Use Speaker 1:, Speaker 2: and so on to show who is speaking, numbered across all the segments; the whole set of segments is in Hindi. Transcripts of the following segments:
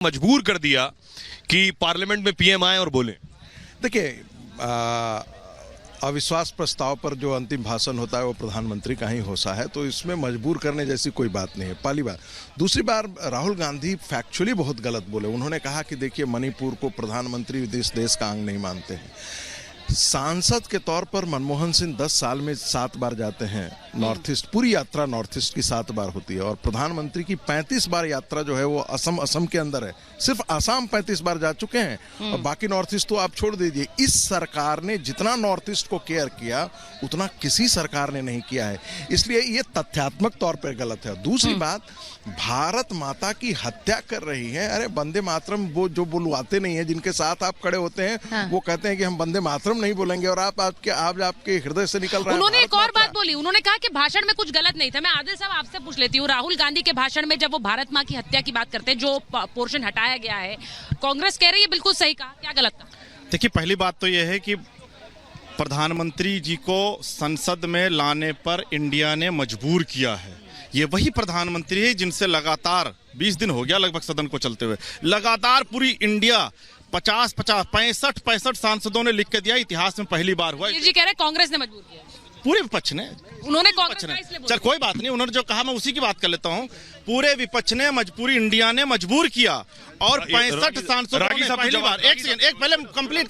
Speaker 1: मजबूर कर दिया कि पार्लियामेंट में पीएम आए और बोले?
Speaker 2: देखिए, अविश्वास प्रस्ताव पर जो अंतिम भाषण होता है वो प्रधानमंत्री का ही होता है, तो इसमें मजबूर करने जैसी कोई बात नहीं है, पहली बार। दूसरी बार राहुल गांधी फैक्चुअली बहुत गलत बोले। उन्होंने कहा कि देखिए, मणिपुर को प्रधानमंत्री इस देश का अंग नहीं मानते हैं। सांसद के तौर पर मनमोहन सिंह 10 साल में 7 बार जाते हैं नॉर्थ ईस्ट, पूरी यात्रा नॉर्थ ईस्ट की 7 बार होती है। और प्रधानमंत्री की 35 बार यात्रा जो है वो असम के अंदर है। सिर्फ असम 35 बार जा चुके हैं और बाकी नॉर्थ ईस्ट तो आप छोड़ दीजिए। इस सरकार ने जितना नॉर्थ ईस्ट को केयर किया उतना किसी सरकार ने नहीं किया है, इसलिए ये तथ्यात्मक तौर पर गलत है। दूसरी बात, भारत माता की हत्या कर रही है। अरे वंदे मातरम वो जो बुलवाते नहीं है, जिनके साथ आप खड़े होते हैं वो कहते हैं कि हम वंदे मातरम नहीं बोलेंगे और आपके हृदय से निकल रहा है।
Speaker 3: उन्होंने एक और बात बोली, उन्होंने कहा कि भाषण में कुछ गलत नहीं था। मैं आदिल साहब आपसे पूछ लेती हूँ, राहुल गांधी के भाषण में जब वो भारत माँ की हत्या की बात करते हैं, जो पोर्शन हटाया गया है, कांग्रेस कह रही है बिल्कुल सही कहा, क्या गलत था?
Speaker 4: देखिए, पहली बात तो यह है कि प्रधानमंत्री जी को संसद में लाने पर इंडिया ने मजबूर किया है। ये वही प्रधानमंत्री है जिनसे लगातार 20 दिन हो गया लगभग सदन को चलते हुए, लगातार पूरी इंडिया 65 सांसदों ने लिख के दिया, इतिहास में पहली बार हुआ।
Speaker 3: जी कह रहे कांग्रेस ने मजबूर किया,
Speaker 4: पूरे विपक्ष ने।
Speaker 3: उन्होंने कांग्रेस
Speaker 4: चल कोई बात नहीं, उन्होंने जो कहा मैं उसी की बात कर लेता हूं। पूरे विपक्ष ने, पूरी इंडिया ने मजबूर किया और 65 सांसदों ने पहली बार, एक सेकंड, एक पहले कंप्लीट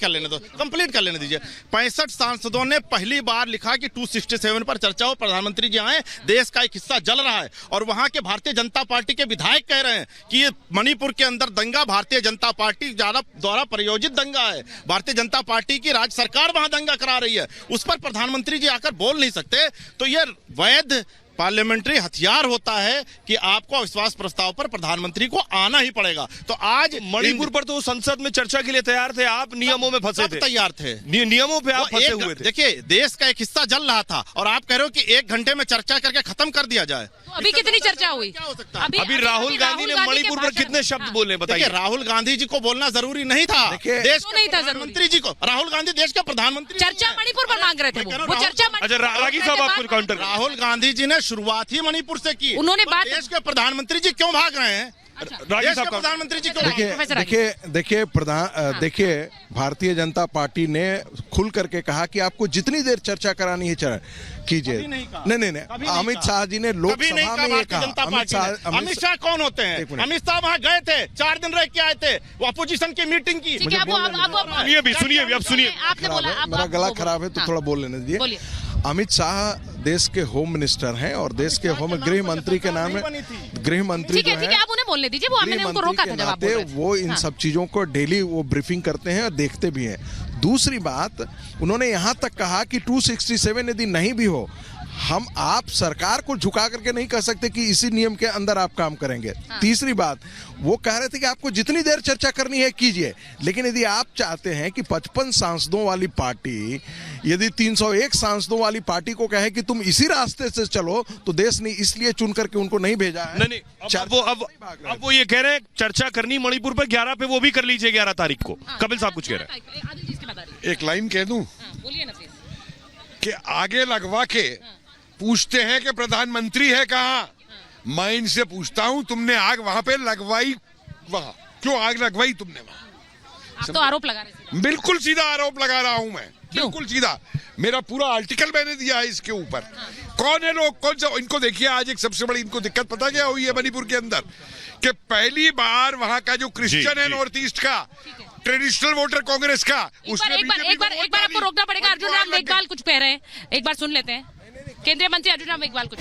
Speaker 4: कर लेने दीजिए। 65 सांसदों ने पहली बार लिखा कि 267 पर चर्चा हो, प्रधानमंत्री जी आए, देश का एक हिस्सा जल रहा है। और वहां के भारतीय जनता पार्टी के विधायक कह रहे हैं कि ये मणिपुर के अंदर दंगा भारतीय जनता पार्टी द्वारा प्रायोजित दंगा है, भारतीय जनता पार्टी की राज्य सरकार वहां दंगा करा रही है, उस पर प्रधानमंत्री जी आकर बोल नहीं सकते। तो ये वैध पार्लियामेंट्री हथियार होता है कि आपको अविश्वास प्रस्ताव पर प्रधानमंत्री को आना ही पड़ेगा। तो आज
Speaker 1: मणिपुर पर तो संसद में चर्चा के लिए तैयार थे, आप नियमों में फंसे थे।
Speaker 4: तैयार थे,
Speaker 1: नियमों पे आप फंसे हुए थे।
Speaker 4: देखिए, देश का एक हिस्सा जल रहा था और आप कह रहे हो कि 1 घंटे में चर्चा करके खत्म कर दिया जाए।
Speaker 3: तो अभी कितनी चर्चा हुई?
Speaker 4: क्या हो सकता है?
Speaker 1: अभी राहुल गांधी ने मणिपुर पर कितने शब्द बोले बताइए?
Speaker 4: राहुल गांधी जी को बोलना जरूरी नहीं था, देश
Speaker 3: नहीं था
Speaker 4: प्रधानमंत्री जी को। राहुल गांधी देश के प्रधानमंत्री,
Speaker 3: चर्चा मणिपुर पर मांग रहे थे, वो चर्चा।
Speaker 1: अच्छा, रागी साहब आपको काउंटर।
Speaker 4: राहुल गांधी जी ने शुरुआत ही मणिपुर से की।
Speaker 3: उन्होंने बात,
Speaker 4: देश के प्रधानमंत्री जी क्यों भाग रहे हैं?
Speaker 1: रागी साहब,
Speaker 4: प्रधानमंत्री जी
Speaker 2: देखिए, भारतीय जनता पार्टी ने खुल करके कहा कि आपको जितनी देर चर्चा करानी है कीजिए। नहीं, अमित शाह जी ने लोकसभा में ये कहा।
Speaker 4: अमित शाह कौन होते हैं? अमित शाह वहाँ गए थे, 4 दिन रह के आए थे, वो अपोजिशन की मीटिंग की।
Speaker 1: सुनिए,
Speaker 2: मेरा गला खराब है तो थोड़ा बोल लेने दीजिए। अमित शाह देश के होम मिनिस्टर हैं और देश के गृह मंत्री के नाम है, गृह मंत्री जो है,
Speaker 3: आप उन्हें बोलने दीजिए, वो मैंने उनको रोका था जवाब बोलने।
Speaker 2: वो इन सब चीजों को डेली वो ब्रीफिंग करते हैं और देखते भी हैं। दूसरी बात, उन्होंने यहाँ तक कहा कि 267 यदि नहीं भी हो, आप सरकार को झुका करके नहीं कह सकते कि इसी नियम के अंदर आप काम करेंगे। तीसरी बात, वो कह रहे थे कि आपको जितनी देर चर्चा करनी है कीजिए, लेकिन यदि आप चाहते हैं कि 55 सांसदों वाली पार्टी यदि 301 सांसदों वाली पार्टी को कहे कि तुम इसी रास्ते से चलो, तो देश ने इसलिए चुन करके उनको नहीं भेजा है।
Speaker 1: नहीं, अब वो ये कह रहे हैं चर्चा करनी मणिपुर पर 11 पे, वो भी कर लीजिए 11 तारीख को। कपिल साहब कुछ कह रहे हैं।
Speaker 5: एक लाइन कह दूं
Speaker 3: बोलिए ना प्लीज।
Speaker 5: कि आगे लगवा के पूछते हैं कि प्रधानमंत्री है कहाँ। मैं इनसे पूछता हूँ, तुमने आग वहां पे लगवाई, वहां क्यों आग लगवाई तुमने वहां?
Speaker 3: आप तो आरोप लगा रहे हैं।
Speaker 5: बिल्कुल सीधा आरोप लगा रहा हूं मैं, बिल्कुल सीधा। मेरा पूरा आर्टिकल मैंने दिया है इसके ऊपर। कौन है लोग, कौन सा? इनको देखिए, आज एक सबसे बड़ी इनको दिक्कत पता क्या हुई है मणिपुर के अंदर, कि पहली बार वहां का जो क्रिश्चियन है नॉर्थ ईस्ट का ट्रेडिशनल वोटर कांग्रेस का, उसने
Speaker 3: एक बार आपको रोकना पड़ेगा। अर्जुन राम मेघवाल कुछ कह रहे हैं, एक बार सुन लेते हैं। केंद्रीय मंत्री अर्जुन राम मेघवाल कुछ